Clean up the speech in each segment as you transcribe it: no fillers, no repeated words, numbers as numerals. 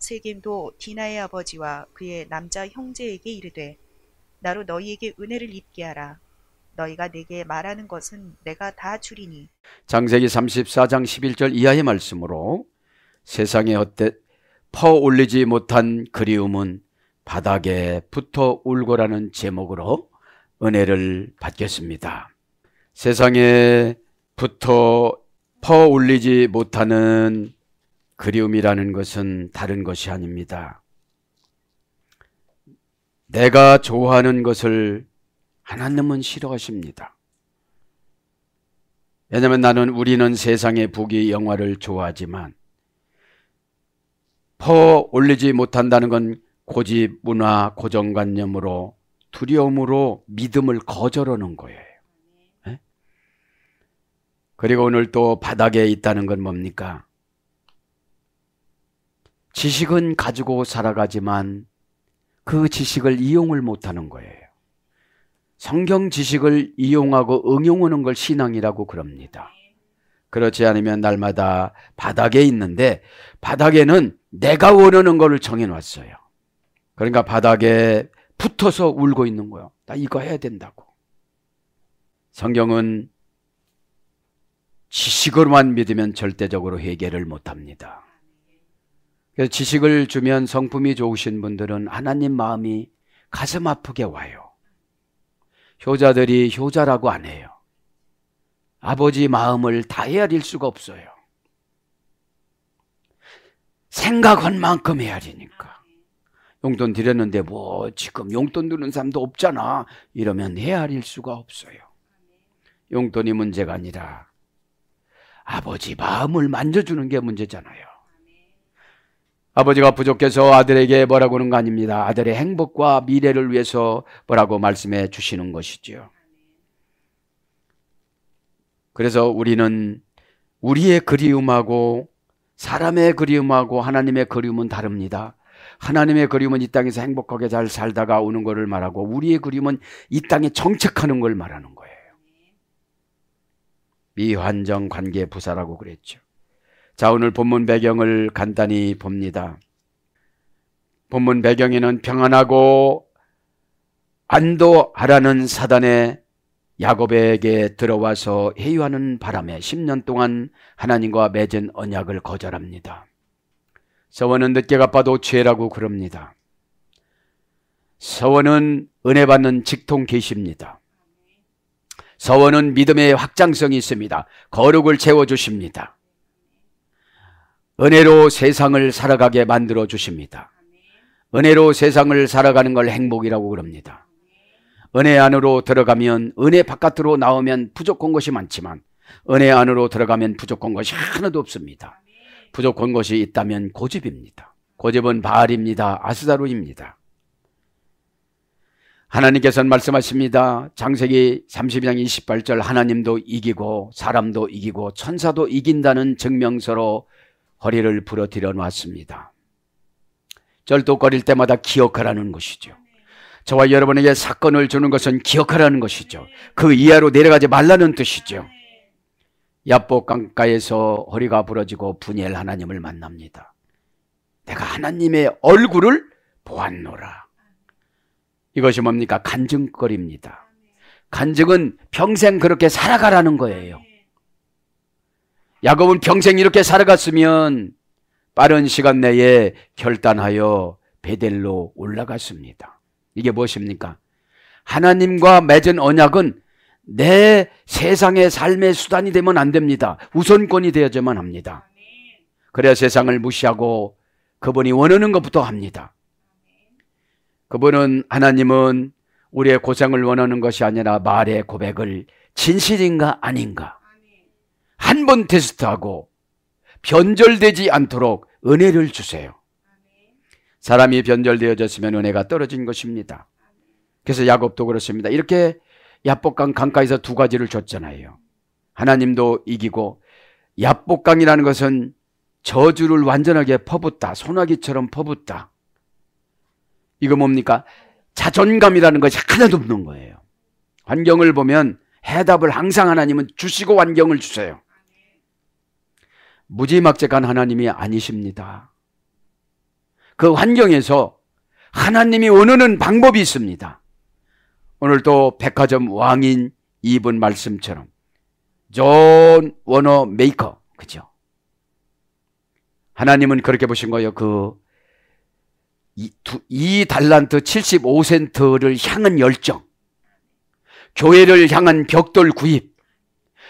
세겜도 디나의 아버지와 그의 남자 형제에게 이르되 나로 너희에게 은혜를 입게 하라. 너희가 내게 말하는 것은 내가 다 주리니. 창세기 34장 11절 이하의 말씀으로 세상에 헛되이 퍼올리지 못한 그리움은 바닥에 붙어 울고라는 제목으로 은혜를 받겠습니다. 세상에 붙어 퍼올리지 못하는 그리움이라는 것은 다른 것이 아닙니다. 내가 좋아하는 것을 하나님은 싫어하십니다. 왜냐하면 우리는 세상의 부귀 영화를 좋아하지만 퍼올리지 못한다는 건 고집, 문화, 고정관념으로 두려움으로 믿음을 거절하는 거예요. 네? 그리고 오늘 또 바닥에 있다는 건 뭡니까? 지식은 가지고 살아가지만 그 지식을 이용을 못하는 거예요. 성경 지식을 이용하고 응용하는 걸 신앙이라고 그럽니다. 그렇지 않으면 날마다 바닥에 있는데 바닥에는 내가 원하는 거를 정해놨어요. 그러니까 바닥에 붙어서 울고 있는 거예요. 나 이거 해야 된다고. 성경은 지식으로만 믿으면 절대적으로 해결을 못합니다. 그래서 지식을 주면 성품이 좋으신 분들은 하나님 마음이 가슴 아프게 와요. 효자들이 효자라고 안 해요. 아버지 마음을 다 헤아릴 수가 없어요. 생각한 만큼 헤아리니까. 용돈 드렸는데 뭐 지금 용돈 드는 사람도 없잖아 이러면 헤아릴 수가 없어요. 용돈이 문제가 아니라 아버지 마음을 만져주는 게 문제잖아요. 아버지가 부족해서 아들에게 뭐라고 하는 거 아닙니다. 아들의 행복과 미래를 위해서 뭐라고 말씀해 주시는 것이죠. 그래서 우리는 우리의 그리움하고 사람의 그리움하고 하나님의 그리움은 다릅니다. 하나님의 그리움은 이 땅에서 행복하게 잘 살다가 오는 것을 말하고 우리의 그리움은 이 땅에 정착하는 걸 말하는 거예요. 미환정 관계 부사라고 그랬죠. 자, 오늘 본문 배경을 간단히 봅니다. 본문 배경에는 평안하고 안도하라는 사단의 야곱에게 들어와서 회유하는 바람에 10년 동안 하나님과 맺은 언약을 거절합니다. 서원은 늦게 갚아도 죄라고 그럽니다. 서원은 은혜 받는 직통 계십니다. 서원은 믿음의 확장성이 있습니다. 거룩을 채워주십니다. 은혜로 세상을 살아가게 만들어 주십니다. 은혜로 세상을 살아가는 걸 행복이라고 그럽니다. 은혜 안으로 들어가면 은혜 바깥으로 나오면 부족한 것이 많지만 은혜 안으로 들어가면 부족한 것이 하나도 없습니다. 부족한 것이 있다면 고집입니다. 고집은 바알입니다. 아스다로입니다. 하나님께서는 말씀하십니다. 창세기 32장 28절 하나님도 이기고 사람도 이기고 천사도 이긴다는 증명서로 허리를 부러뜨려 놨습니다. 쩔뚝거릴 때마다 기억하라는 것이죠. 저와 여러분에게 사건을 주는 것은 기억하라는 것이죠. 그 이하로 내려가지 말라는 뜻이죠. 야복 강가에서 허리가 부러지고 분이엘 하나님을 만납니다. 내가 하나님의 얼굴을 보았노라. 이것이 뭡니까? 간증거리입니다. 간증은 평생 그렇게 살아가라는 거예요. 야곱은 평생 이렇게 살아갔으면 빠른 시간 내에 결단하여 베델로 올라갔습니다. 이게 무엇입니까? 하나님과 맺은 언약은 내 세상의 삶의 수단이 되면 안 됩니다. 우선권이 되어야만 합니다. 그래야 세상을 무시하고 그분이 원하는 것부터 합니다. 그분은 하나님은 우리의 고생을 원하는 것이 아니라 말의 고백을 진실인가 아닌가 한 번 테스트하고 변절되지 않도록 은혜를 주세요. 사람이 변절되어졌으면 은혜가 떨어진 것입니다. 그래서 야곱도 그렇습니다. 이렇게 야복강 강가에서 두 가지를 줬잖아요. 하나님도 이기고 야복강이라는 것은 저주를 완전하게 퍼붓다. 소나기처럼 퍼붓다. 이거 뭡니까? 자존감이라는 것이 하나도 없는 거예요. 환경을 보면 해답을 항상 하나님은 주시고 환경을 주세요. 무지막지한 하나님이 아니십니다. 그 환경에서 하나님이 원하는 방법이 있습니다. 오늘 또 백화점 왕인 이분 말씀처럼 존 워너 메이커, 그죠? 하나님은 그렇게 보신 거예요. 이 달란트 75센트를 향한 열정, 교회를 향한 벽돌 구입,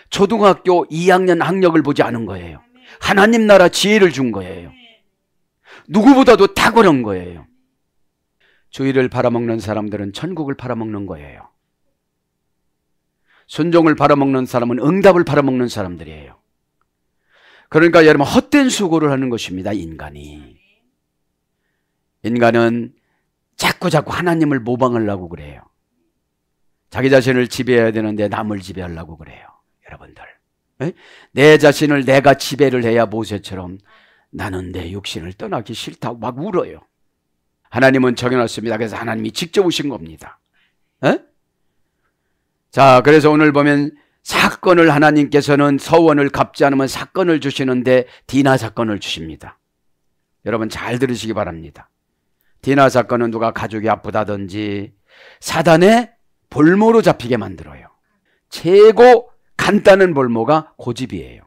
초등학교 2학년 학력을 보지 않은 거예요. 하나님 나라 지혜를 준 거예요. 누구보다도 탁월한 거예요. 주의를 팔아먹는 사람들은 천국을 팔아먹는 거예요. 순종을 팔아먹는 사람은 응답을 팔아먹는 사람들이에요. 그러니까 여러분, 헛된 수고를 하는 것입니다. 인간은 자꾸 하나님을 모방하려고 그래요. 자기 자신을 지배해야 되는데 남을 지배하려고 그래요. 여러분들, 내 자신을 내가 지배를 해야 모세처럼 나는 내 육신을 떠나기 싫다고 막 울어요. 하나님은 정해놨습니다. 그래서 하나님이 직접 오신 겁니다. 자, 그래서 오늘 보면 사건을, 하나님께서는 서원을 갚지 않으면 사건을 주시는데 디나 사건을 주십니다. 여러분 잘 들으시기 바랍니다. 디나 사건은 누가 가족이 아프다든지 사단의 볼모로 잡히게 만들어요. 최고 간단한 볼모가 고집이에요.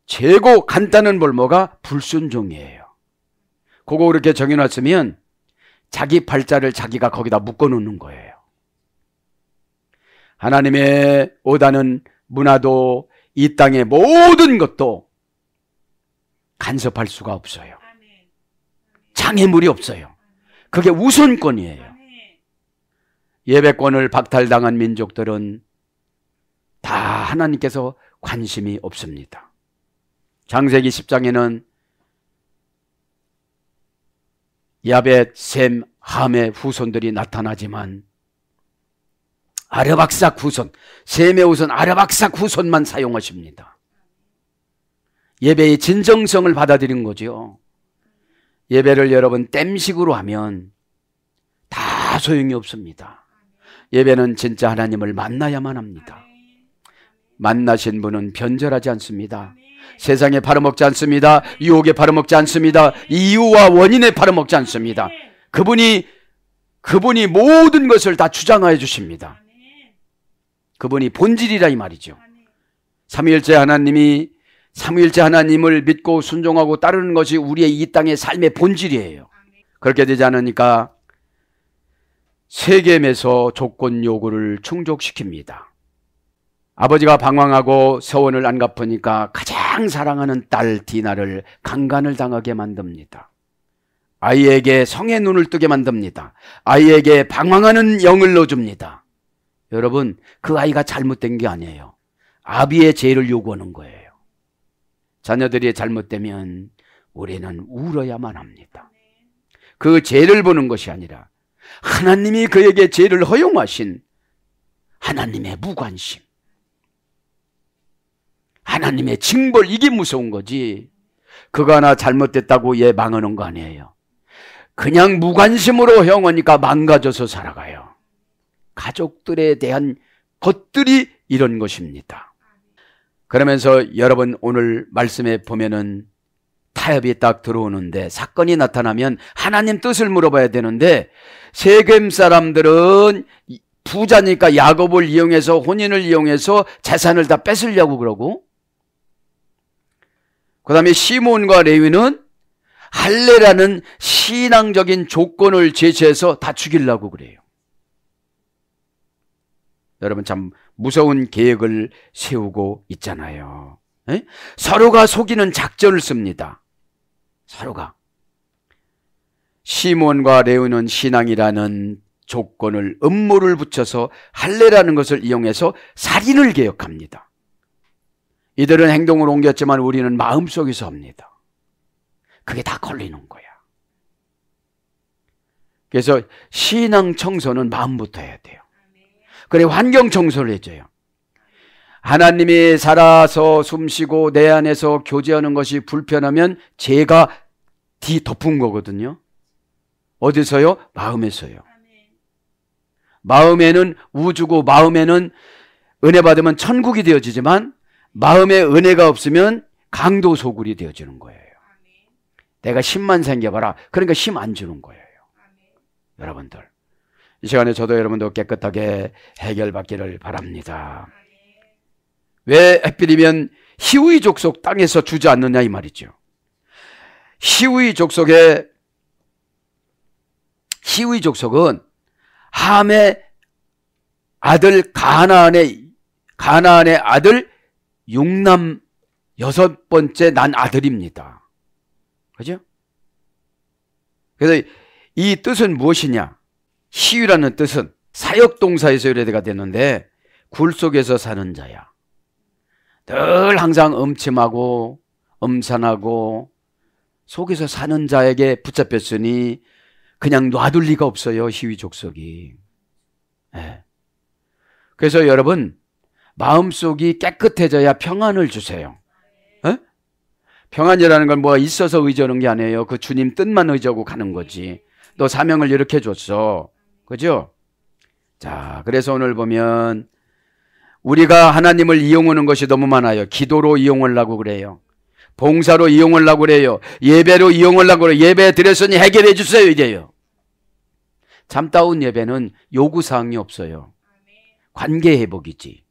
최고 간단한 볼모가 불순종이에요. 그거 그렇게 정해놨으면 자기 팔자를 자기가 거기다 묶어놓는 거예요. 하나님의 오다는 문화도 이 땅의 모든 것도 간섭할 수가 없어요. 장애물이 없어요. 그게 우선권이에요. 예배권을 박탈당한 민족들은 다 하나님께서 관심이 없습니다. 창세기 10장에는 야벳, 셈, 함의 후손들이 나타나지만 아르박삭 후손, 셈의 후손 아르박삭 후손만 사용하십니다. 예배의 진정성을 받아들인 거죠. 예배를 여러분 땜식으로 하면 다 소용이 없습니다. 예배는 진짜 하나님을 만나야만 합니다. 만나신 분은 변절하지 않습니다. 세상에 팔아먹지 않습니다. 유혹에 팔아먹지 않습니다. 이유와 원인에 팔아먹지 않습니다. 그분이 모든 것을 다 주장하여 주십니다. 그분이 본질이라 이 말이죠. 삼위일체 하나님을 믿고 순종하고 따르는 것이 우리의 이 땅의 삶의 본질이에요. 그렇게 되지 않으니까 세겜에서 조건 요구를 충족시킵니다. 아버지가 방황하고 서원을 안 갚으니까 가장 사랑하는 딸 디나를 강간을 당하게 만듭니다. 아이에게 성의 눈을 뜨게 만듭니다. 아이에게 방황하는 영을 넣어줍니다. 여러분, 그 아이가 잘못된 게 아니에요. 아비의 죄를 요구하는 거예요. 자녀들이 잘못되면 우리는 울어야만 합니다. 그 죄를 보는 것이 아니라 하나님이 그에게 죄를 허용하신 하나님의 무관심, 하나님의 징벌, 이게 무서운 거지. 그거 하나 잘못됐다고 얘 망하는 거 아니에요. 그냥 무관심으로 허용하니까 망가져서 살아가요. 가족들에 대한 것들이 이런 것입니다. 그러면서 여러분 오늘 말씀에 보면은 타협이 딱 들어오는데 사건이 나타나면 하나님 뜻을 물어봐야 되는데 세겜 사람들은 부자니까 야곱을 이용해서 혼인을 이용해서 재산을 다 뺏으려고 그러고, 그 다음에 시몬과 레위는 할례라는 신앙적인 조건을 제시해서 다 죽이려고 그래요. 여러분 참 무서운 계획을 세우고 있잖아요. 서로가 속이는 작전을 씁니다. 서로가. 시몬과 레위는 신앙이라는 조건을, 음모를 붙여서 할례라는 것을 이용해서 살인을 계획합니다. 이들은 행동으로 옮겼지만 우리는 마음속에서 합니다. 그게 다 걸리는 거야. 그래서 신앙 청소는 마음부터 해야 돼요. 그래 환경 청소를 해줘요. 하나님이 살아서 숨쉬고 내 안에서 교제하는 것이 불편하면 죄가 덮은 거거든요. 어디서요? 마음에서요. 마음에는 우주고 마음에는 은혜 받으면 천국이 되어지지만 마음에 은혜가 없으면 강도 소굴이 되어지는 거예요. 내가 힘만 생겨봐라. 그러니까 힘 안 주는 거예요. 여러분들, 이 시간에 저도 여러분도 깨끗하게 해결받기를 바랍니다. 왜 하필이면 히브리 족속 땅에서 주저앉느냐 이 말이죠. 히브리 족속은 함의 아들 가나안의 아들 6남 6번째 난 아들입니다. 그죠? 그래서 이 뜻은 무엇이냐? 히위라는 뜻은 사역동사에서 유래가 됐는데 굴 속에서 사는 자야. 늘 항상 음침하고 음산하고 속에서 사는 자에게 붙잡혔으니 그냥 놔둘 리가 없어요. 히위 족속이. 네. 그래서 여러분, 마음속이 깨끗해져야 평안을 주세요. 네? 평안이라는 건 뭐가 있어서 의지하는 게 아니에요. 그 주님 뜻만 의지하고 가는 거지. 너 사명을 이렇게 줬어. 그죠? 자, 그래서 오늘 보면 우리가 하나님을 이용하는 것이 너무 많아요. 기도로 이용하려고 그래요. 봉사로 이용하려고 그래요. 예배로 이용하려고 그래요. 예배 드렸으니 해결해 주세요 이래요. 참다운 예배는 요구사항이 없어요. 관계 회복이지.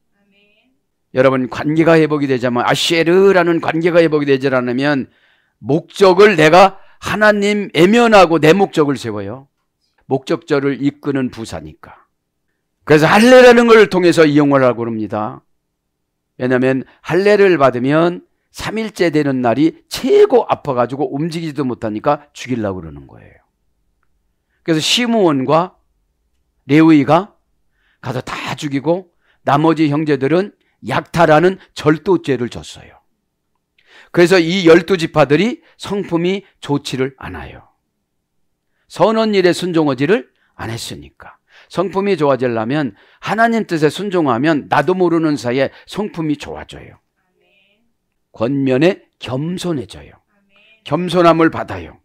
여러분, 관계가 회복이 되자면 아쉐르라는 관계가 회복이 되지 않으면 목적을 내가 하나님 애면하고 내 목적을 세워요. 목적절을 이끄는 부사니까. 그래서 할례라는 걸 통해서 이용을 하고 그럽니다. 왜냐하면 할례를 받으면 3일째 되는 날이 최고 아파가지고 움직이지도 못하니까 죽이려고 그러는 거예요. 그래서 시므온과 레위가 가서 다 죽이고 나머지 형제들은 약탈하는 절도죄를 졌어요. 그래서 이 12지파들이 성품이 좋지를 않아요. 선한 일에 순종하지를 안 했으니까. 성품이 좋아지려면 하나님 뜻에 순종하면 나도 모르는 사이에 성품이 좋아져요. 권면에 겸손해져요. 겸손함을 받아요.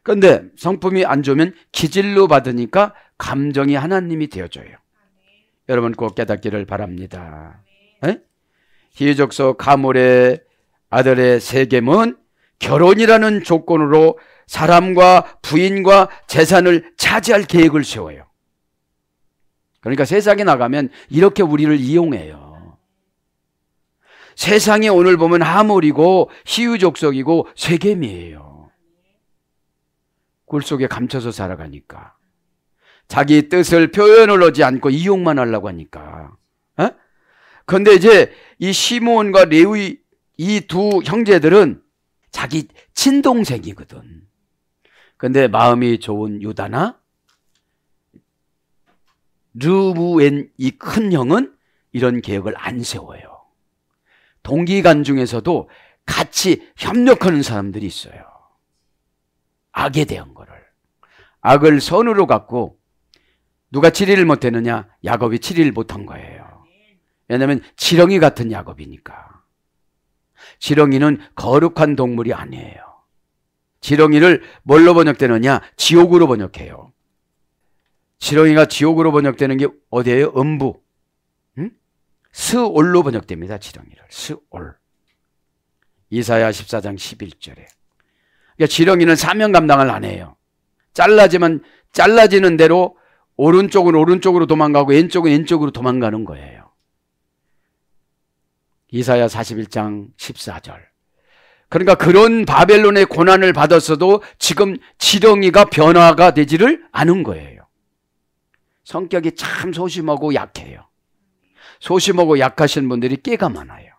그런데 성품이 안 좋으면 기질로 받으니까 감정이 하나님이 되어져요. 여러분 꼭 깨닫기를 바랍니다. 히브리족속 가몰의 아들의 세겜은 결혼이라는 조건으로 사람과 부인과 재산을 차지할 계획을 세워요. 그러니까 세상에 나가면 이렇게 우리를 이용해요. 세상에 오늘 보면 하몰이고 히브리족속이고 세겜이에요. 굴 속에 감춰서 살아가니까. 자기 뜻을 표현을 하지 않고 이용만 하려고 하니까. 그런데 이제 이 시므온과 레위 이 두 형제들은 자기 친동생이거든. 근데 마음이 좋은 유다나 르브엔 이 큰 형은 이런 계획을 안 세워요. 동기간 중에서도 같이 협력하는 사람들이 있어요. 악에 대한 거를. 악을 선으로 갖고 누가 치리를 못했느냐? 야곱이 치리를 못한 거예요. 왜냐하면 지렁이 같은 야곱이니까. 지렁이는 거룩한 동물이 아니에요. 지렁이를 뭘로 번역되느냐? 지옥으로 번역해요. 지렁이가 지옥으로 번역되는 게 어디예요? 음부. 스올로 번역됩니다. 지렁이를. 스올. 이사야 14장 11절에. 그러니까 지렁이는 사명 감당을 안 해요. 잘라지는 대로 오른쪽은 오른쪽으로 도망가고 왼쪽은 왼쪽으로 도망가는 거예요. 이사야 41장 14절. 그러니까 그런 바벨론의 고난을 받았어도 지금 지렁이가 변화가 되지를 않은 거예요. 성격이 참 소심하고 약해요. 소심하고 약하신 분들이 꽤가 많아요.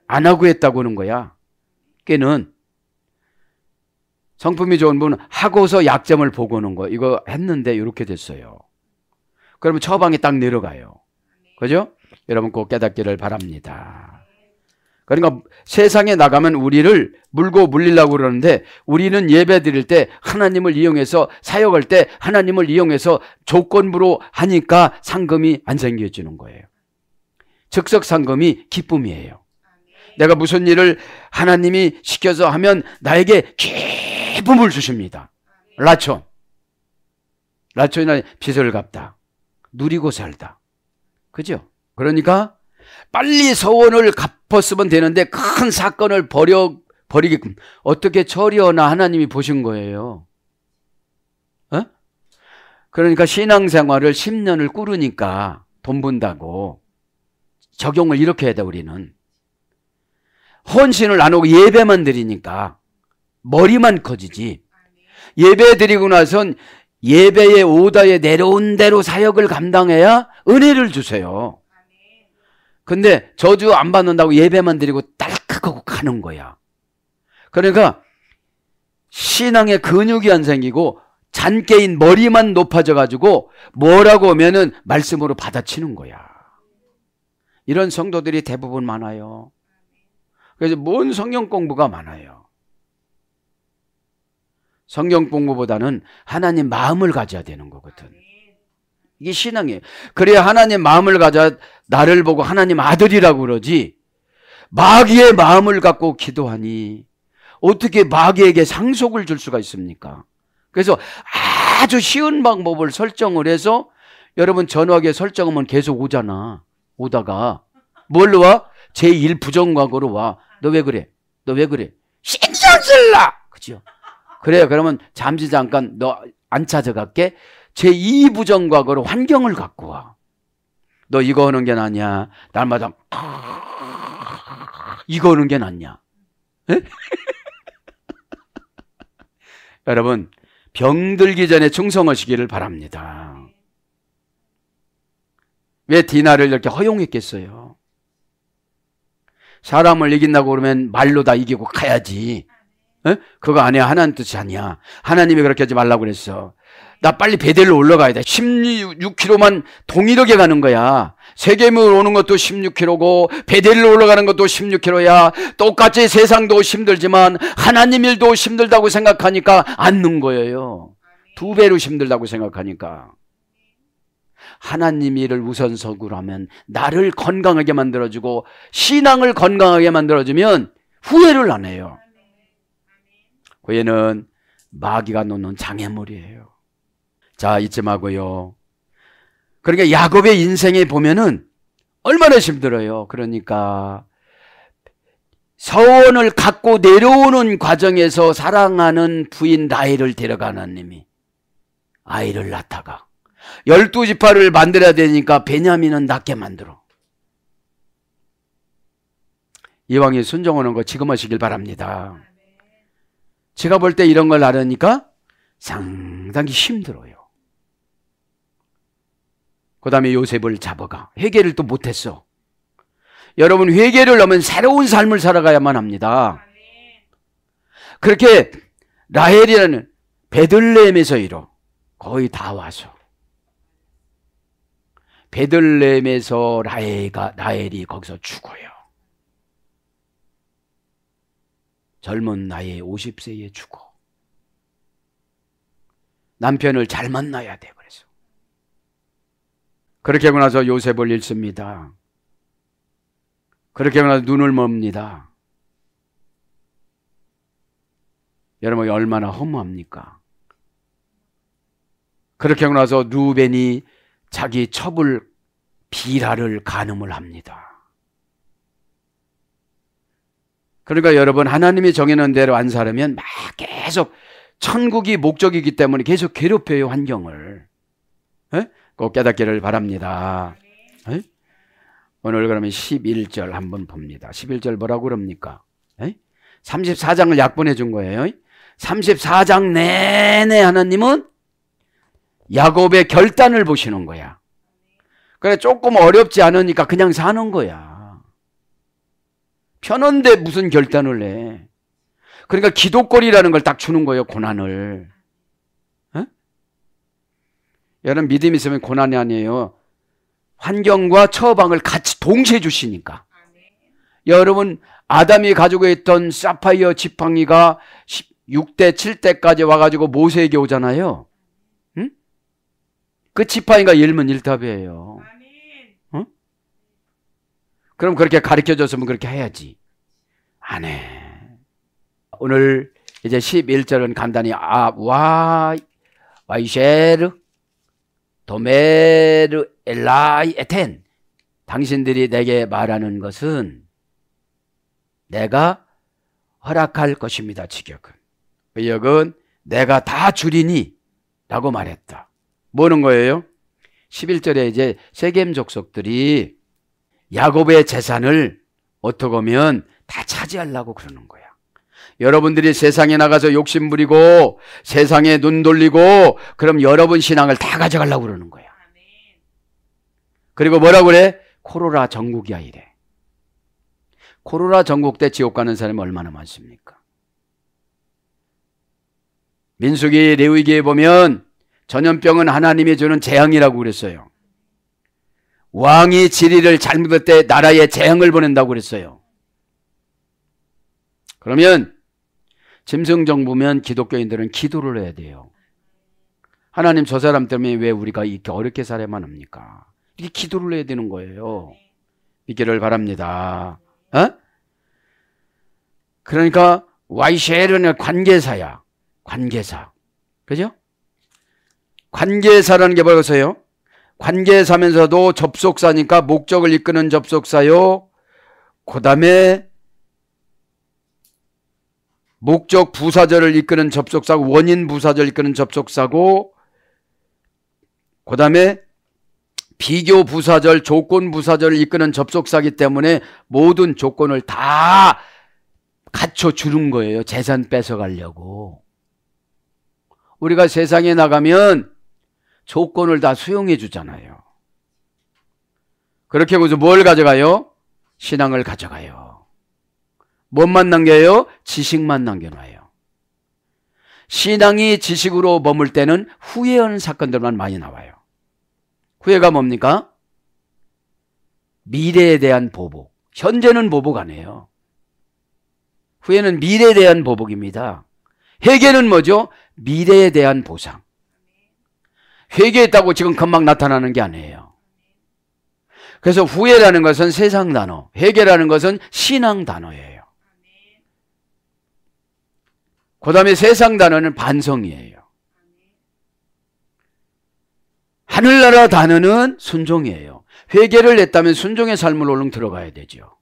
안 하고 했다고 하는 거야. 꽤는. 성품이 좋은 분은 하고서 약점을 보고 오는 거. 이거 했는데 이렇게 됐어요. 그러면 처방이 딱 내려가요. 그죠? 여러분 꼭 깨닫기를 바랍니다. 그러니까 세상에 나가면 우리를 물고 물리려고 그러는데 우리는 예배 드릴 때 하나님을 이용해서 사역할 때 하나님을 이용해서 조건부로 하니까 상금이 안 생겨지는 거예요. 즉석 상금이 기쁨이에요. 내가 무슨 일을 하나님이 시켜서 하면 나에게 기쁨을 주십니다. 라촌. 라촌이나 빚을 갚다. 누리고 살다. 그죠? 그러니까 빨리 서원을 갚았으면 되는데 큰 사건을 버리게끔. 어떻게 처리하나 하나님이 보신 거예요. 어? 그러니까 신앙생활을 10년을 꾸르니까 돈 번다고 적용을 이렇게 해야 돼. 우리는 헌신을 안 하고 예배만 드리니까 머리만 커지지, 예배 드리고 나선 예배의 오다에 내려온 대로 사역을 감당해야 은혜를 주세요. 근데 저주 안 받는다고 예배만 드리고 딸깍하고 가는 거야. 그러니까 신앙의 근육이 안 생기고 잔깨인 머리만 높아져 가지고 뭐라고 하면은 말씀으로 받아치는 거야. 이런 성도들이 대부분 많아요. 그래서 뭔 성경 공부가 많아요. 성경 공부보다는 하나님 마음을 가져야 되는 거거든. 이게 신앙이에요. 그래야 하나님 마음을 가져 나를 보고 하나님 아들이라고 그러지, 마귀의 마음을 갖고 기도하니 어떻게 마귀에게 상속을 줄 수가 있습니까? 그래서 아주 쉬운 방법을 설정을 해서, 여러분 전화기에 설정하면 계속 오잖아. 오다가 뭘로 와? 제1 부정과거로 와. 너 왜 그래? 너 왜 그래? 신경 쓸라! 그죠? 그래, 그러면 잠시 잠깐 너 안 찾아갈게. 제2 부정과거로 환경을 갖고 와. 너 이거 하는 게 낫냐? 날마다 이거 하는 게 낫냐? 여러분, 병들기 전에 충성하시기를 바랍니다. 왜 디나를 이렇게 허용했겠어요? 사람을 이긴다고 그러면 말로 다 이기고 가야지. 그거 아니야. 하나님 뜻이 아니야. 하나님이 그렇게 하지 말라고 그랬어. 나 빨리 베델로 올라가야 돼. 16km만 동일하게 가는 거야. 세겜을 오는 것도 16km고 베델로 올라가는 것도 16km야. 똑같이 세상도 힘들지만 하나님 일도 힘들다고 생각하니까 앉는 거예요. 2배로 힘들다고 생각하니까. 하나님 일을 우선석으로 하면 나를 건강하게 만들어주고 신앙을 건강하게 만들어주면 후회를 안 해요. 후회는 마귀가 놓는 장애물이에요. 자, 잊지 마고요. 그러니까 야곱의 인생에 보면은 얼마나 힘들어요. 그러니까 서원을 갖고 내려오는 과정에서 사랑하는 부인 라헬을 데려간 하나님이 아이를 낳다가 12지파를 만들어야 되니까 베냐민은 낳게 만들어. 이왕에 순종하는 거 지금 하시길 바랍니다. 제가 볼 때 이런 걸 알으니까 상당히 힘들어요. 그 다음에 요셉을 잡아가. 회개를 또 못했어. 여러분, 회개를 하면 새로운 삶을 살아가야만 합니다. 그렇게 라헬이라는 베들레헴에서 이뤄 거의 다 와서 베들레헴에서 라헬이 거기서 죽어요. 젊은 나이에 50세에 죽어. 남편을 잘 만나야 돼. 그래서 그렇게 하고 나서 요셉을 잃습니다. 그렇게 하고 나서 눈을 멉니다. 여러분, 얼마나 허무합니까? 그렇게 하고 나서 루벤이 자기 첩을 비라를 간음을 합니다. 그러니까 여러분, 하나님이 정해놓은 대로 안 살으면 막 계속 천국이 목적이기 때문에 계속 괴롭혀요, 환경을. 꼭 깨닫기를 바랍니다. 오늘 그러면 11절 한번 봅니다. 11절 뭐라고 그럽니까? 34장을 약분해 준 거예요. 34장 내내 하나님은 야곱의 결단을 보시는 거야. 그래, 조금 어렵지 않으니까 그냥 사는 거야. 편한데 무슨 결단을 해. 그러니까 기도거리라는 걸 딱 주는 거예요, 고난을. 여러분, 믿음이 있으면 고난이 아니에요. 환경과 처방을 같이 동시에 주시니까. 여러분, 아담이 가지고 있던 사파이어 지팡이가 6대, 7대까지 와가지고 모세에게 오잖아요. 응? 그 지팡이가 열면 일답이에요. 응? 그럼 그렇게 가르쳐줬으면 그렇게 해야지. 안 해. 오늘 이제 11절은 간단히 와이셰르 도메르 엘라이 에텐, 당신들이 내게 말하는 것은 내가 허락할 것입니다. 지격은. 의역은 내가 다 주리니 라고 말했다. 뭐는 거예요? 11절에 이제 세겜 족속들이 야곱의 재산을 어떻게 하면 다 차지하려고 그러는 거야. 여러분들이 세상에 나가서 욕심 부리고 세상에 눈 돌리고 그럼 여러분 신앙을 다 가져가려고 그러는 거야. 그리고 뭐라고 그래? 코로나 전국이야 이래. 코로나 전국 때 지옥 가는 사람이 얼마나 많습니까? 민수기 레위기에 보면 전염병은 하나님이 주는 재앙이라고 그랬어요. 왕이 지리를 잘못할 때 나라에 재앙을 보낸다고 그랬어요. 그러면 짐승정부면 기독교인들은 기도를 해야 돼요. 하나님 저 사람 때문에 왜 우리가 이렇게 어렵게 살아야만 합니까? 이렇게 기도를 해야 되는 거예요. 믿기를 바랍니다. 어? 그러니까 와이셰르는 관계사야. 관계사. 그죠? 관계사라는 게 뭐겠어요? 관계사면서도 접속사니까 목적을 이끄는 접속사요. 그 다음에 목적 부사절을 이끄는 접속사고 원인 부사절 이끄는 접속사고 그 다음에 비교 부사절 조건 부사절을 이끄는 접속사기 때문에 모든 조건을 다 갖춰주는 거예요. 재산 뺏어가려고. 우리가 세상에 나가면 조건을 다 수용해 주잖아요. 그렇게 해서 뭘 가져가요? 신앙을 가져가요. 뭔만 남겨요? 지식만 남겨놔요. 신앙이 지식으로 머물 때는 후회하는 사건들만 많이 나와요. 후회가 뭡니까? 미래에 대한 보복. 현재는 보복 안 해요. 후회는 미래에 대한 보복입니다. 회개는 뭐죠? 미래에 대한 보상. 회개했다고 지금 금방 나타나는 게 아니에요. 그래서 후회라는 것은 세상 단어, 회개라는 것은 신앙 단어예요. 그 다음에 세상 단어는 반성이에요. 하늘나라 단어는 순종이에요. 회개를 했다면 순종의 삶을 얼른 들어가야 되죠.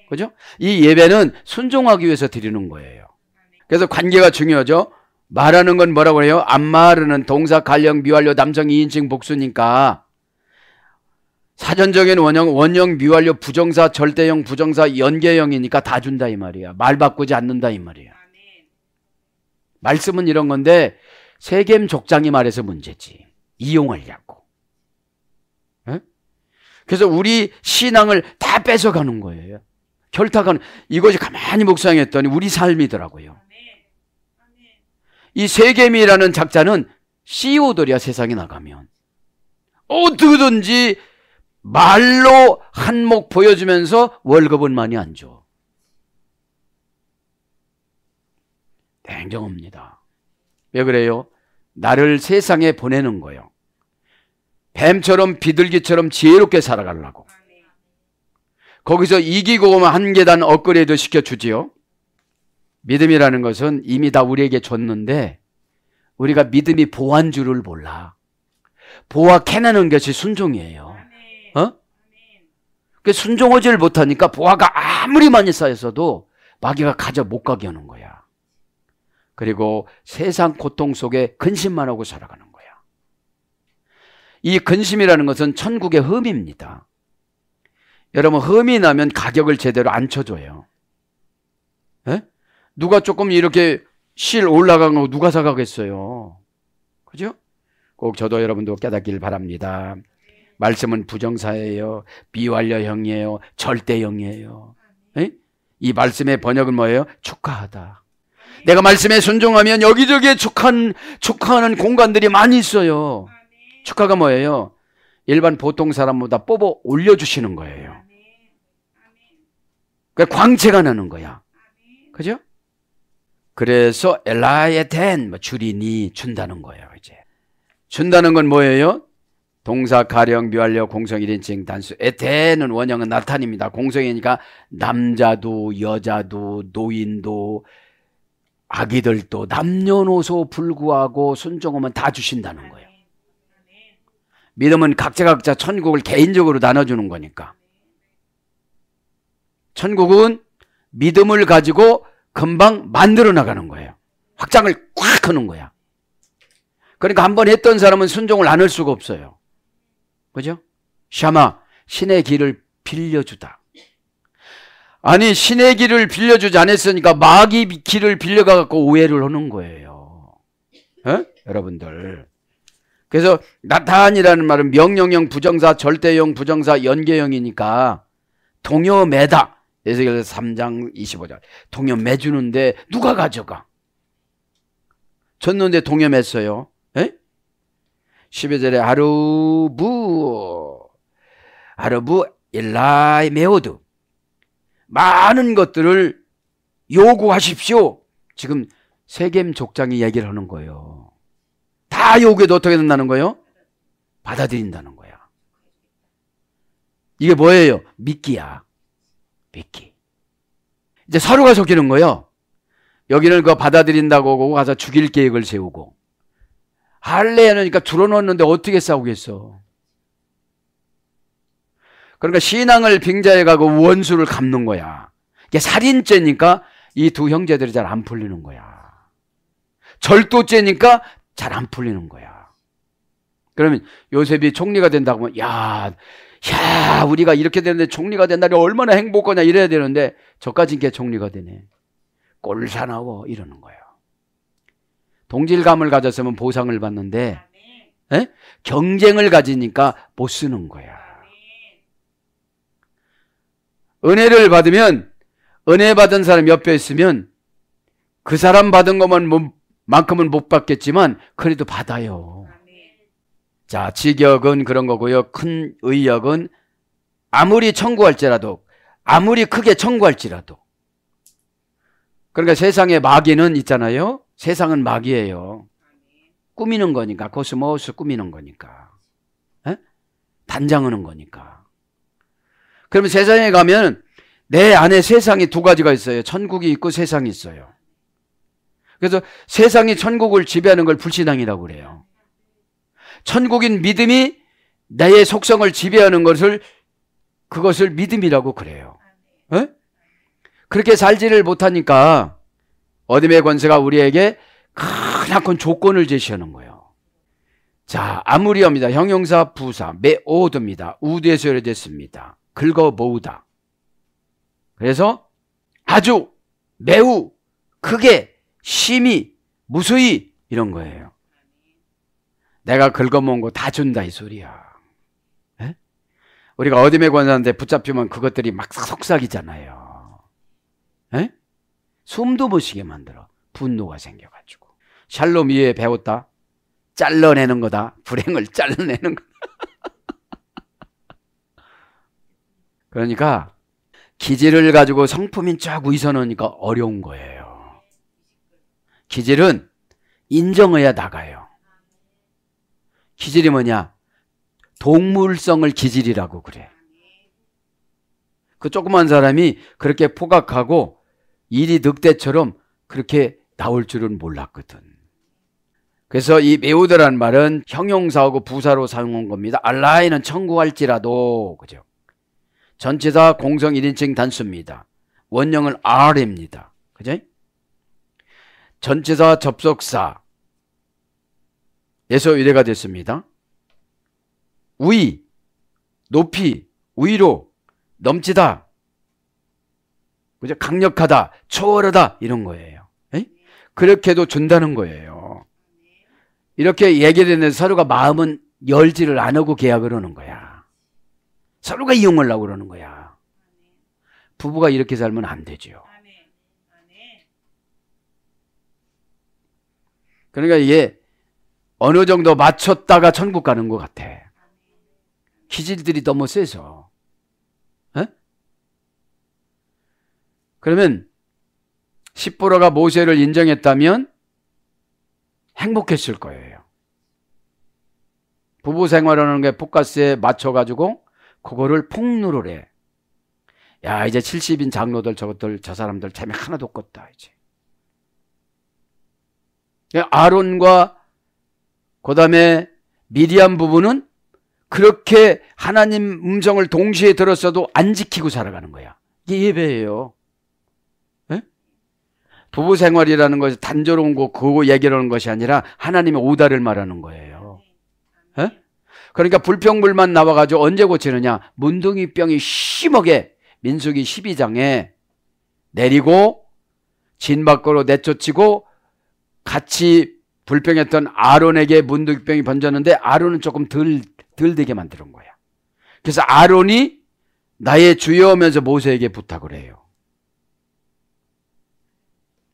그죠? 이 예배는 순종하기 위해서 드리는 거예요. 그래서 관계가 중요하죠. 말하는 건 뭐라고 해요? 안마르는 동사, 갈령, 미완료, 남성 2인칭 복수니까 사전적인 원형, 미완료, 부정사, 절대형, 부정사, 연계형이니까 다 준다 이 말이야. 말 바꾸지 않는다 이 말이야. 말씀은 이런 건데 세겜 족장이 말해서 문제지. 이용하려고. 에? 그래서 우리 신앙을 다 뺏어가는 거예요. 결탁하는 이것이 가만히 묵상했더니 우리 삶이더라고요. 이 세겜이라는 작자는 CEO들이야. 세상에 나가면 어떻게든지 말로 한몫 보여주면서 월급은 많이 안 줘. 냉정합니다. 왜 그래요? 나를 세상에 보내는 거예요. 뱀처럼 비둘기처럼 지혜롭게 살아가려고. 거기서 이기고 오면 한 계단 업그레이드 시켜주지요. 믿음이라는 것은 이미 다 우리에게 줬는데 우리가 믿음이 보한 줄을 몰라. 보화해내는 것이 순종이에요. 어? 그 순종하지를 못하니까 보화가 아무리 많이 쌓였어도 마귀가 가져 못 가게 하는 거야. 그리고 세상 고통 속에 근심만 하고 살아가는 거야. 이 근심이라는 것은 천국의 흠입니다. 여러분 흠이 나면 가격을 제대로 안 쳐줘요. 에? 누가 조금 이렇게 실 올라간 거 누가 사가겠어요? 그죠? 꼭 저도 여러분도 깨닫길 바랍니다. 말씀은 부정사예요. 비완료형이에요. 절대형이에요. 에? 이 말씀의 번역은 뭐예요? 축하하다. 내가 말씀에 순종하면 여기저기에 축하하는 공간들이 많이 있어요. 축하가 뭐예요? 일반 보통 사람보다 뽑아 올려주시는 거예요. 그러니까 광채가 나는 거야. 그죠? 그래서 엘라에텐 줄이니 준다는 거예요. 이제 준다는 건 뭐예요? 동사, 가령, 미완료, 공성 1인칭 단수. 에텐은 원형은 나타냅니다. 공성이니까 남자도 여자도 노인도 아기들도 남녀노소 불구하고 순종하면 다 주신다는 거예요. 믿음은 각자 천국을 개인적으로 나눠주는 거니까. 천국은 믿음을 가지고 금방 만들어 나가는 거예요. 확장을 꽉 하는 거야. 그러니까 한번 했던 사람은 순종을 안 할 수가 없어요. 그죠? 샤마, 신의 길을 빌려주다. 아니, 신의 길을 빌려주지 않았으니까 마귀 길을 빌려가갖고 오해를 하는 거예요. 에? 여러분들. 그래서 나타한이라는 말은 명령형 부정사, 절대형 부정사, 연계형이니까 동요매다. 에스겔 3장 25절. 동요매주는데 누가 가져가? 줬는데 동요맸어요. 12절에 하루부 일라이 메오드. 많은 것들을 요구하십시오. 지금 세겜 족장이 얘기를 하는 거예요. 다 요구해도 어떻게 된다는 거예요? 받아들인다는 거야. 이게 뭐예요? 미끼야. 미끼. 이제 서로가 속이는 거예요. 여기는 그거 받아들인다고 하고 가서 죽일 계획을 세우고, 할래 하니까 들어놓는데 어떻게 싸우겠어. 그러니까 신앙을 빙자해가고 원수를 갚는 거야. 이게 살인죄니까 이 두 형제들이 잘 안 풀리는 거야. 절도죄니까 잘 안 풀리는 거야. 그러면 요셉이 총리가 된다고 하면 야 우리가 이렇게 되는데 총리가 된다니 얼마나 행복하냐 이래야 되는데 저까진 게 총리가 되네. 꼴사나워 이러는 거예요. 동질감을 가졌으면 보상을 받는데 경쟁을 가지니까 못 쓰는 거야. 은혜를 받으면 은혜 받은 사람 옆에 있으면 그 사람 받은 것만큼은 못 받겠지만 그래도 받아요. 자, 직역은 그런 거고요. 큰 의역은 아무리 청구할지라도, 아무리 크게 청구할지라도. 그러니까 세상에 마귀는 있잖아요. 세상은 마귀예요. 꾸미는 거니까, 코스모스 꾸미는 거니까, 단장하는 거니까. 그러면 세상에 가면 내 안에 세상이 두 가지가 있어요. 천국이 있고 세상이 있어요. 그래서 세상이 천국을 지배하는 걸 불신앙이라고 그래요. 천국인 믿음이 나의 속성을 지배하는 그것을 믿음이라고 그래요. 에? 그렇게 살지를 못하니까 어둠의 권세가 우리에게 크나큰 조건을 제시하는 거예요. 자, 아무리합니다. 형용사 부사 메오드입니다. 우드에서 열어졌습니다. 긁어 모으다. 그래서 아주 매우 크게 심히 무수히 이런 거예요. 내가 긁어모은 거 다 준다 이 소리야. 에? 우리가 어둠의 권세한테 붙잡히면 그것들이 막 속삭이잖아요. 에? 숨도 못 쉬게 만들어. 분노가 생겨가지고. 샬롬 이후에 배웠다. 잘라내는 거다. 불행을 잘라내는 거다. 그러니까 기질을 가지고 성품인 쫙 위선하니까 어려운 거예요. 기질은 인정해야 나가요. 기질이 뭐냐? 동물성을 기질이라고 그래. 그 조그만 사람이 그렇게 포각하고 일이 늑대처럼 그렇게 나올 줄은 몰랐거든. 그래서 이 메우드라는 말은 형용사하고 부사로 사용한 겁니다. 알라이는 청구할지라도, 그죠? 전치사 공성 1인칭 단수입니다. 원형은 R입니다. 그죠? 전치사 접속사 에서 유래가 됐습니다. 위, 높이, 위로, 넘치다, 그죠? 강력하다, 초월하다 이런 거예요. 에? 그렇게도 준다는 거예요. 이렇게 얘기되는 서로가 마음은 열지를 안 하고 계약을 하는 거야. 서로가 이용하려고 그러는 거야. 부부가 이렇게 살면 안 되죠. 그러니까 이게 어느 정도 맞췄다가 천국 가는 것 같아. 기질들이 너무 세서. 에? 그러면 십보라가 모세를 인정했다면 행복했을 거예요. 부부 생활하는 게 포커스에 맞춰가지고 그거를 폭로를 해. 야, 이제 70인 장로들 저 사람들 재미 하나도 없겠다 이제. 아론과 그 다음에 미리암 부부는 그렇게 하나님 음성을 동시에 들었어도 안 지키고 살아가는 거야. 이게 예배예요. 에? 부부 생활이라는 것이 단조로운 거 그거 얘기하는 것이 아니라 하나님의 오다를 말하는 거예요. 에? 그러니까 불평불만 나와가지고 언제 고치느냐? 문둥이병이 심하게 민수기 12장에 내리고 진 밖으로 내쫓이고 같이 불평했던 아론에게 문둥이병이 번졌는데 아론은 조금 덜 되게 만드는 거야. 그래서 아론이 나의 주여하면서 모세에게 부탁을 해요.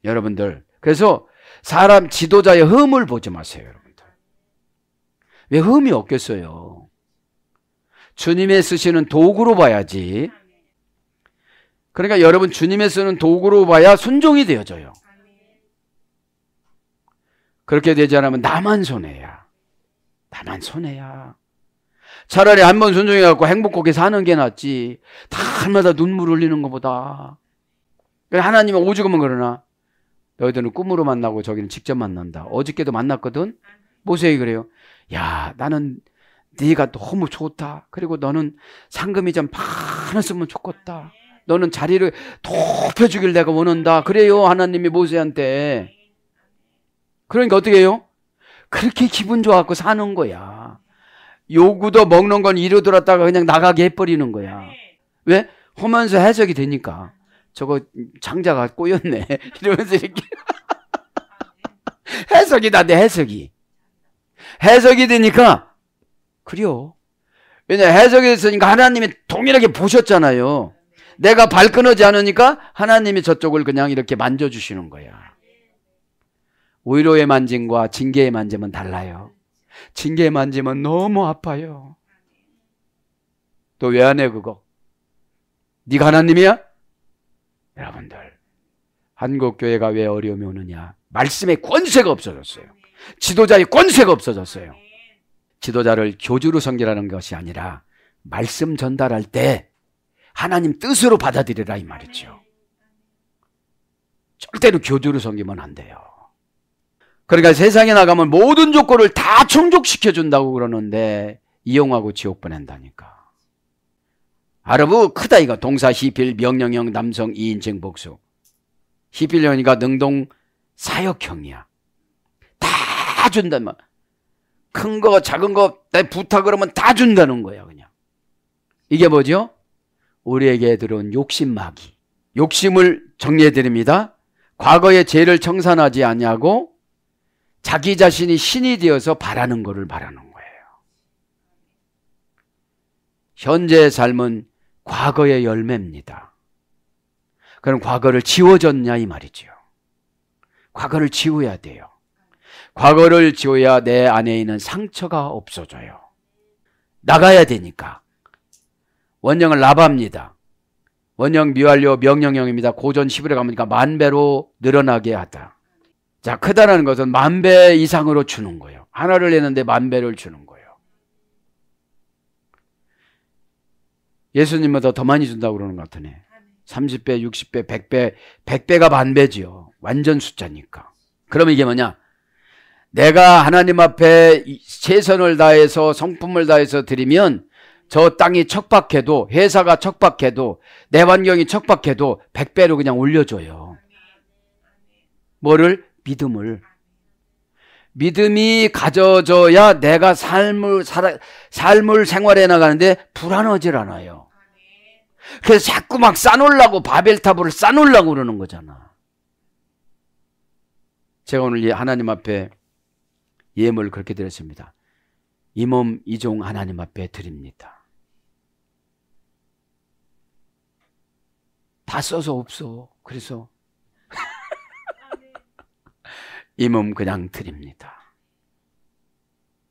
여러분들, 그래서 사람 지도자의 흠을 보지 마세요. 여러분들. 왜 흠이 없겠어요? 주님의 쓰시는 도구로 봐야지. 그러니까 여러분, 주님의 쓰는 도구로 봐야 순종이 되어져요. 그렇게 되지 않으면 나만 손해야. 나만 손해야. 차라리 한번 순종해갖고 행복하게 사는 게 낫지. 달마다 눈물 흘리는 것보다. 하나님은 오죽하면 그러나 너희들은 꿈으로 만나고 저기는 직접 만난다. 어저께도 만났거든. 모세에게 그래요. 야, 나는 네가 너무 좋다. 그리고 너는 상금이 좀 많았으면 좋겠다. 너는 자리를 높여주길 내가 원한다. 그래요, 하나님이 모세한테. 그러니까 어떻게 해요? 그렇게 기분 좋아갖고 사는 거야. 요구도 먹는 건 이루어들었다가 그냥 나가게 해버리는 거야. 왜? 하면서 해석이 되니까. 저거 장자가 꼬였네. 이러면서 이렇게. 해석이 나대, 해석이. 해석이 되니까, 그래요. 왜냐, 해석이 됐으니까 하나님이 동일하게 보셨잖아요. 내가 발끈하지 않으니까 하나님이 저쪽을 그냥 이렇게 만져주시는 거야. 위로의 만짐과 징계의 만짐은 달라요. 징계의 만짐은 너무 아파요. 또 왜 안 해, 그거? 네가 하나님이야? 여러분들, 한국교회가 왜 어려움이 오느냐? 말씀의 권세가 없어졌어요. 지도자의 권세가 없어졌어요. 지도자를 교주로 섬기라는 것이 아니라 말씀 전달할 때 하나님 뜻으로 받아들이라 이 말이죠. 절대로 교주로 섬기면 안 돼요. 그러니까 세상에 나가면 모든 조건을 다 충족시켜준다고 그러는데 이용하고 지옥 보낸다니까. 아르부 크다 이거. 동사 히필 명령형 남성 2인칭 복수. 히필형이니까 능동 사역형이야. 다 준단 말. 큰 거 작은 거 내 부탁을 하면 다 준다는 거야 그냥. 이게 뭐죠? 우리에게 들어온 욕심마귀. 욕심을 정리해 드립니다. 과거의 죄를 청산하지 아니하고 자기 자신이 신이 되어서 바라는 것을 바라는 거예요. 현재의 삶은 과거의 열매입니다. 그럼 과거를 지워졌냐 이 말이죠. 과거를 지워야 돼요. 과거를 지워야 내 안에 있는 상처가 없어져요. 나가야 되니까. 원형은 라바입니다. 원형 미완료 명령형입니다. 고전 11에 가보니까 만배로 늘어나게 하다. 자, 크다라는 것은 만배 이상으로 주는 거예요. 하나를 내는데 만배를 주는 거예요. 예수님보다 더 많이 준다고 그러는 것 같으네. 30배, 60배, 100배, 100배가 만배지요. 완전 숫자니까. 그러면 이게 뭐냐? 내가 하나님 앞에 최선을 다해서 성품을 다해서 드리면 저 땅이 척박해도, 회사가 척박해도, 내 환경이 척박해도 100배로 그냥 올려줘요. 뭐를? 믿음을. 믿음이 가져져야 내가 삶을 생활해 나가는데 불안하질 않아요. 그래서 자꾸 막 쌓아놓으려고, 바벨탑을 쌓아놓으려고 그러는 거잖아. 제가 오늘 하나님 앞에 예물을 그렇게 드렸습니다. 이 몸 이 종 하나님 앞에 드립니다. 다 써서 없어. 그래서 이 몸 그냥 드립니다.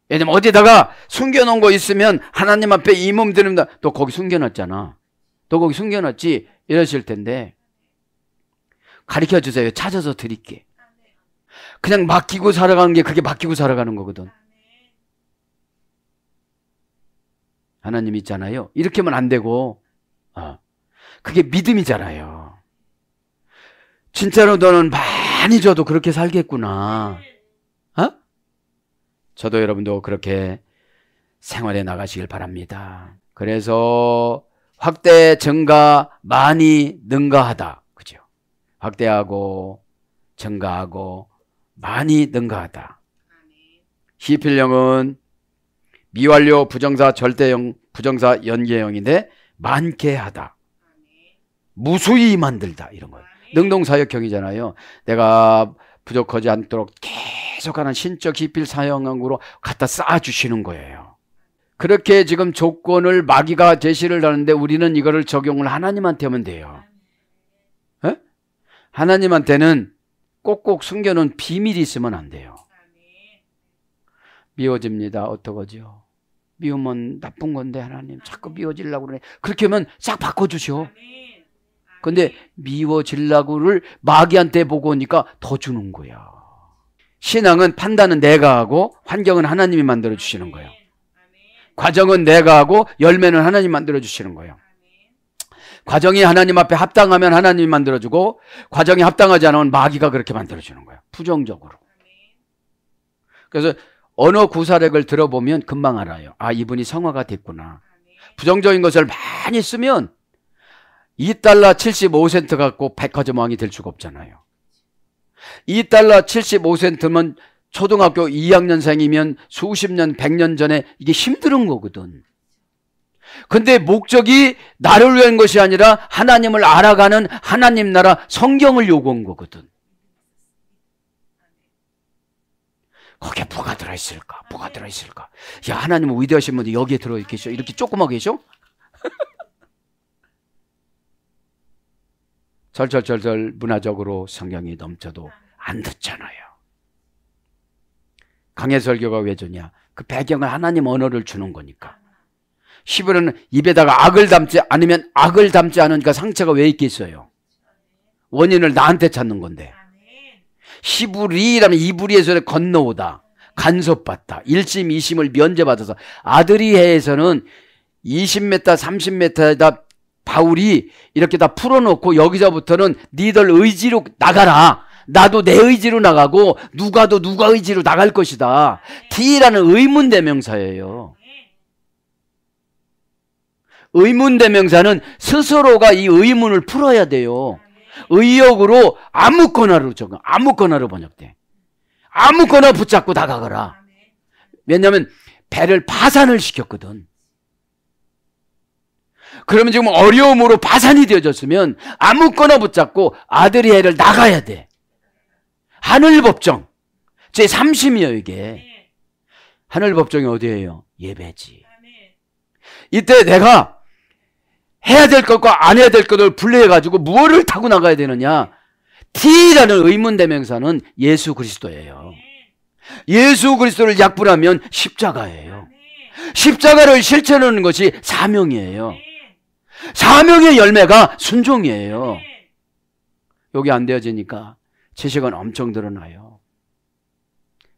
왜냐면 어디다가 숨겨놓은 거 있으면 하나님 앞에 이 몸 드립니다. 또 거기 숨겨놨잖아. 또 거기 숨겨놨지 이러실 텐데 가르쳐 주세요. 찾아서 드릴게. 그냥 맡기고 살아가는 게 그게 맡기고 살아가는 거거든. 하나님 있잖아요. 이렇게 하면 안 되고 그게 믿음이잖아요. 진짜로 너는 많이 줘도 그렇게 살겠구나. 저도 여러분도 그렇게 생활해 나가시길 바랍니다. 그래서 확대, 증가, 많이, 능가하다. 그죠? 확대하고 증가하고 많이 능가하다. 히필령은 미완료 부정사 절대형 부정사 연계형인데 많게 하다. 무수히 만들다 이런 거예요. 능동사역형이잖아요. 내가 부족하지 않도록 계속하는 신적 히필 사역으로 갖다 쌓아주시는 거예요. 그렇게 지금 조건을 마귀가 제시를 하는데 우리는 이거를 적용을 하나님한테 하면 돼요. 에? 하나님한테는 꼭꼭 숨겨놓은 비밀이 있으면 안 돼요. 미워집니다. 어떡하죠? 미우면 나쁜 건데 하나님 자꾸 미워지려고 그러네. 그렇게 하면 싹 바꿔주셔. 근데 미워지려고를 마귀한테 보고 오니까 더 주는 거야. 신앙은 판단은 내가 하고 환경은 하나님이 만들어 주시는 거예요. 과정은 내가 하고 열매는 하나님 만들어 주시는 거예요. 과정이 하나님 앞에 합당하면 하나님이 만들어주고 과정이 합당하지 않으면 마귀가 그렇게 만들어주는 거예요. 부정적으로. 그래서 언어 구사력을 들어보면 금방 알아요. 아, 이분이 성화가 됐구나. 부정적인 것을 많이 쓰면 $2 75센트 갖고 백화점 왕이 될 수가 없잖아요. $2 75센트면 초등학교 2학년생이면 수십 년, 100년 전에 이게 힘든 거거든. 근데 목적이 나를 위한 것이 아니라 하나님을 알아가는 하나님 나라 성경을 요구한 거거든. 거기에 뭐가 들어있을까? 뭐가 들어있을까? 야, 하나님은 위대하신 분이 여기에 들어계셔. 이렇게 조그맣게 계셔? 절절절절 문화적으로 성경이 넘쳐도 안 듣잖아요. 강해설교가 왜 주냐? 그 배경을 하나님 언어를 주는 거니까. 히브리는 입에다가 악을 담지 않으면 악을 담지 않으니까 상처가 왜 있겠어요? 원인을 나한테 찾는 건데. 히브리라면 이브리에서 건너오다, 간섭받다, 1심 2심을 면제받아서 아드리해에서는 20m 30m에다 바울이 이렇게 다 풀어놓고 여기서부터는 니들 의지로 나가라. 나도 내 의지로 나가고 누가도 누가 의지로 나갈 것이다. T라는 의문대명사예요. 의문대명사는 스스로가 이 의문을 풀어야 돼요. 의역으로 아무거나로 적어. 아무거나로 번역돼. 아무거나 붙잡고 나가거라. 왜냐하면 배를 파산을 시켰거든. 그러면 지금 어려움으로 파산이 되어졌으면 아무거나 붙잡고 아드리에를 나가야 돼. 하늘법정 제3심이에요 이게. 하늘법정이 어디예요? 예배지. 이때 내가 해야 될 것과 안 해야 될 것을 분리해가지고 무엇을 타고 나가야 되느냐? T라는 의문대명사는 예수 그리스도예요. 예수 그리스도를 약분하면 십자가예요. 십자가를 실천하는 것이 사명이에요. 사명의 열매가 순종이에요. 여기 안 되어지니까 지식은 엄청 드러나요.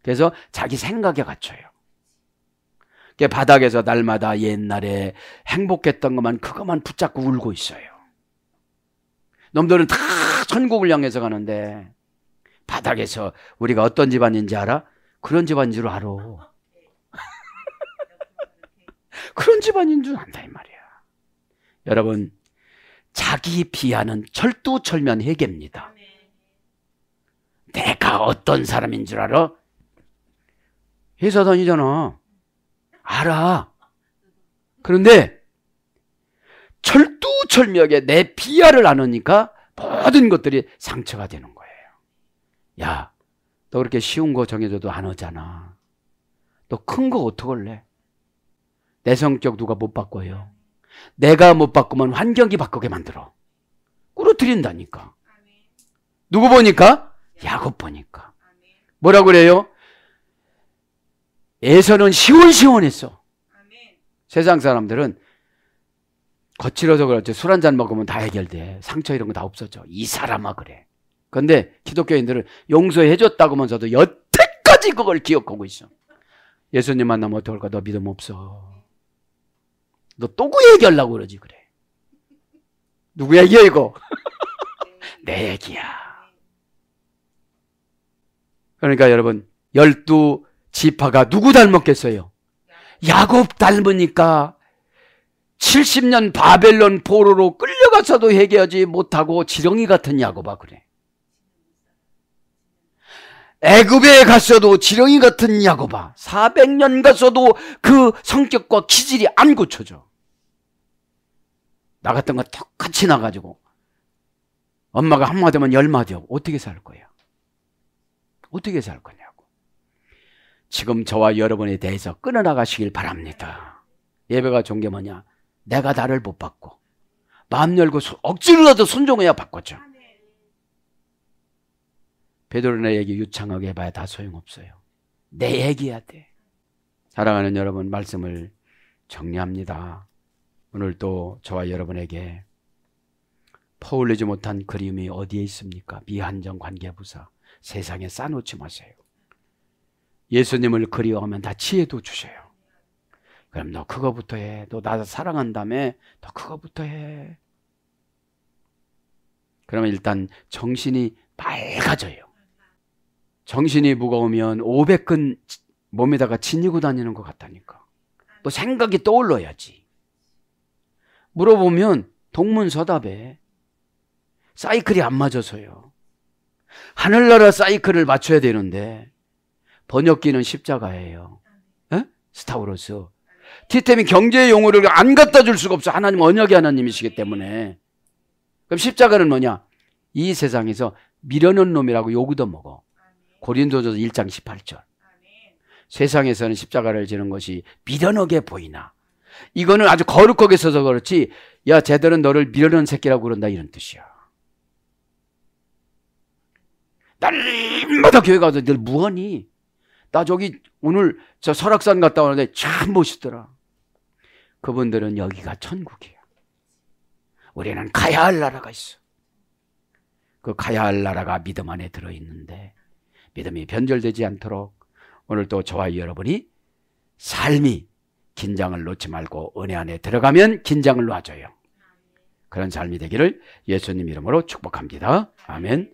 그래서 자기 생각에 갇혀요. 바닥에서 날마다 옛날에 행복했던 것만 그것만 붙잡고 울고 있어요. 놈들은 다 천국을 향해서 가는데 바닥에서 우리가 어떤 집안인지 알아? 그런 집안인 줄 알아. 그런 집안인 줄 안다 이 말이야. 여러분, 자기 비하는 철두철미한 회개입니다. 내가 어떤 사람인 줄 알아? 회사 다니잖아. 알아. 그런데 철두철미하게 내 비하를 안 하니까 모든 것들이 상처가 되는 거예요. 야, 너 그렇게 쉬운 거 정해줘도 안 하잖아. 너 큰 거 어떡할래? 내 성격 누가 못 바꿔요? 내가 못 바꾸면 환경이 바꾸게 만들어. 꾸러뜨린다니까. 누구 보니까? 야곱 보니까. 뭐라고 그래요? 에서는 시원시원했어. 세상 사람들은 거칠어서 그렇지 술 한잔 먹으면 다 해결돼. 상처 이런 거 다 없어져. 이 사람아 그래. 그런데 기독교인들은 용서해줬다고 하면서도 여태까지 그걸 기억하고 있어. 예수님 만나면 어떡할까? 너 믿음 없어. 너 또 그 얘기하려고 그러지 그래. 누구 얘기야 이거? 내 얘기야. 그러니까 여러분 12지파가 누구 닮았겠어요? 야곱 닮으니까 70년 바벨론 포로로 끌려가서도 회개하지 못하고 지렁이 같은 야곱아 그래. 애굽에 갔어도 지렁이 같은 야곱아, 400년 갔어도 그 성격과 기질이 안 고쳐져. 나 같은 거 똑같이 나가지고 엄마가 한마디 하면 10마디 하고 어떻게 살 거야? 어떻게 살 거냐고. 지금 저와 여러분에 대해서 끊어나가시길 바랍니다. 예배가 좋은 게 뭐냐? 내가 나를 못 바꿔. 마음 열고 억지로라도 순종해야 바꿨죠. 베드로네 얘기 유창하게 해봐야 다 소용없어요. 내 얘기해야 돼. 사랑하는 여러분, 말씀을 정리합니다. 오늘 또 저와 여러분에게 퍼올리지 못한 그림이 어디에 있습니까? 미한정 관계부사. 세상에 싸놓지 마세요. 예수님을 그리워하면 다 지혜도 주셔요. 그럼 너 그거부터 해. 너 나 사랑한다며? 너 그거부터 해. 그러면 일단 정신이 맑아져요. 정신이 무거우면 500근 몸에다가 지니고 다니는 것 같다니까. 또 생각이 떠올라야지. 물어보면 동문서답에 사이클이 안 맞아서요. 하늘나라 사이클을 맞춰야 되는데 번역기는 십자가예요. 에? 스타우로스. 티템이 경제의 용어를 안 갖다 줄 수가 없어. 하나님 언약의 하나님이시기 때문에. 그럼 십자가는 뭐냐? 이 세상에서 미련한 놈이라고 욕도 먹어. 고린도전서 1장 18절. 세상에서는 십자가를 지는 것이 미련하게 보이나. 이거는 아주 거룩하게 써서 그렇지, 야 쟤들은 너를 미련한 새끼라고 그런다, 이런 뜻이야. 날마다 교회 가서 늘 뭐하니? 나 저기 오늘 저 설악산 갔다 오는데 참 멋있더라. 그분들은 여기가 천국이야. 우리는 가야 할 나라가 있어. 그 가야 할 나라가 믿음 안에 들어있는데 믿음이 변절되지 않도록 오늘 또 저와 여러분이 삶이 긴장을 놓지 말고 은혜 안에 들어가면 긴장을 놔줘요. 그런 삶이 되기를 예수님 이름으로 축복합니다. 아멘.